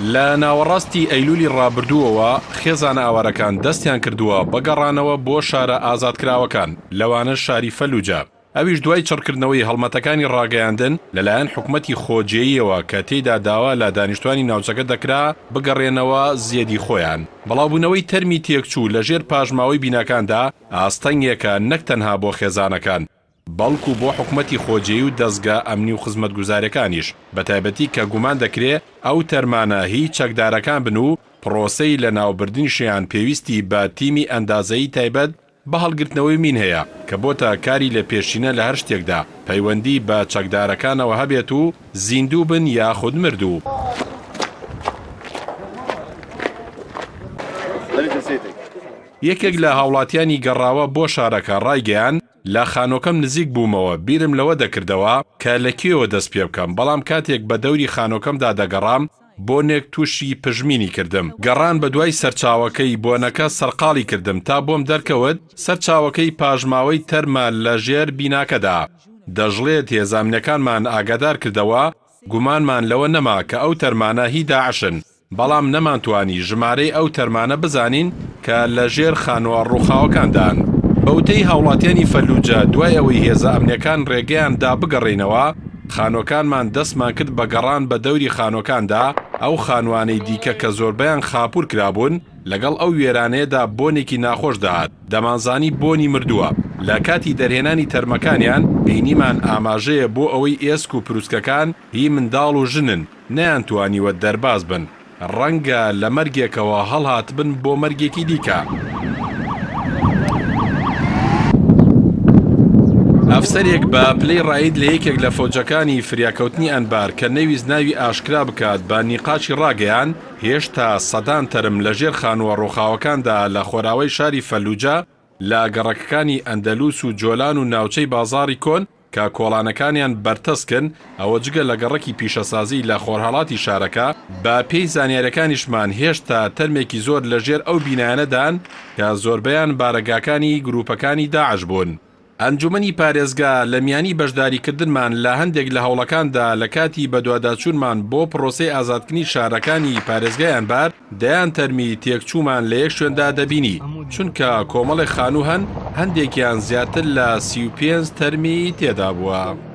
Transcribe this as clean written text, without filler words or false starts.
لە ناوەڕاستی ئەیلولی ڕابردووەوە خێزانە ئاوارەکان دەستیان کردووە بەگەڕانەوە بۆ شارە ئازادکراوەکان لەوانە شاری فەلوجە. ئەویش دوای چڕکردنەوەی هەڵمەتەکانی ڕاگەیاندن لەلایەن حکومەتی خۆجێیەوە کە تێیدا داوا لە دانیشتوانی ناوچەکە دەکرا بگەڕێنەوە زیێدی خۆیان. بەڵاوبوونەوەی تەرمی تێکچوو لەژێر پاژماوەی بینەکاندا ئاستەنگێکە نەک تەنها بۆ خێزانەکان بەڵکو بۆ حکومەتی خۆجێی و دەستگا ئەمنی و خزمەتگوزاریەکانیش بەتایبەتی کە گومان دەکرێت ئەو تەرمانە هیچ چەکدارەکان بن و پرۆسەی لە ناوبردنیشیان پێویستی بە تیمی ئەندازەیی تایبەت بە هەڵگرتنەوەی مین هەیە کە بۆتە کاری لە پێشینە لە هەر شتێکدا پەیوەندی بە چەکدارەکانەوە هەبێت و زیندوو بن یاخود مردوو. یەکێک لە هاوڵاتیانی گەڕاوە بۆ شارەکە ڕایگەیان لە خانۆکەم نزیک بوومەوە بیرم لەوە دەکردەوە کە لەکوێوە دەست پێ بکەم بەڵام کاتێک بە دەوری خانۆکەمدا دەگەڕام بۆنێک تووشی پژمینی کردم. گەڕان بە دوای سەرچاوەکەی بۆنەکە سەرقاڵی کردم تا بۆم دەرکەوت سەرچاوەکەی پاژماوەی تەرمە لە ژێر بیناکەدا. دەژڵێت هێزانەکانمان ئاگادار کردەوە گومانمان لەوە نەما کە ئەو تەرمانە هی داعشن بەڵام نەمانتوانی ژمارەی ئەو تەرمانە بزانین کە لە ژێر خانوە ڕووخاوەکاندان. بەوتەی هاوڵاتیانی فەلوجە دوای ئەوەی هێزە ئەمنیەکان ڕێگەیاندا بگەڕێنەوە خانۆکانمان دەستمان کرد بە گەڕان بە دەوری خانۆکاندا ئەو خانوانەی دیکە کە زۆربیان خاپور کرابوون لەگەڵ ئەو وێرانەیەدا بۆنێکی ناخۆش داهات دەمانزانی بۆنی مردووە. لە کاتی دەرهێنانی تەرمەکانیان بینیمان ئاماژەیە بۆ ئەوەی ئێسک و پرووسکەکان هی منداڵ و ژنن نەیانتوانیوە دەرباز بن ڕەنگە لە مەرگێکەوە هەڵهات بن بۆ مەرگێکی دیکە. ئەفسەرێک بە پلەی ڕاید لە یەکێک لە فەوجەکانی فریاکەوتنی ئەنبار کە نەویست ناوی ئاشکرا بکات بە نیقاچی ڕاگەیان هێشتا سەدان تەرم لە ژێر خانووە ڕووخاوەکاندا لە خۆراوەی شاری فەلوجە لە گەڕەکەکانی ئەندەلوس و جۆلان و ناوچەی بازاڕی کۆن کە کۆڵانەکانیان بەرتەسکن ئەوە جگە لە گەڕەکی پیشەسازی لە خۆرهەڵاتی شارەکە بە پێی زانیاریەکانیشمان هێشتا تەرمێکی زۆر لە ژێر ئەو بینایانەدان کە زۆربەیان بارەگاکانی گروپەکانی داعش بوون. ئەنجومەنی پارێزگا لە میانی بەشداریکردنمان لە هەندێک لە هەوڵەکاندا لە کاتی بەدواداچوونمان بۆ پرۆسەی ئازادکردنی شارەکانی پارێزگای ئەنبار دەیان تەرمی تێکچوومان لە یەک شوێندا دەبینی چونکە کۆمەڵی خانوو هەندێکیان زیاتر لە 35 تەرمی تێدا بووە.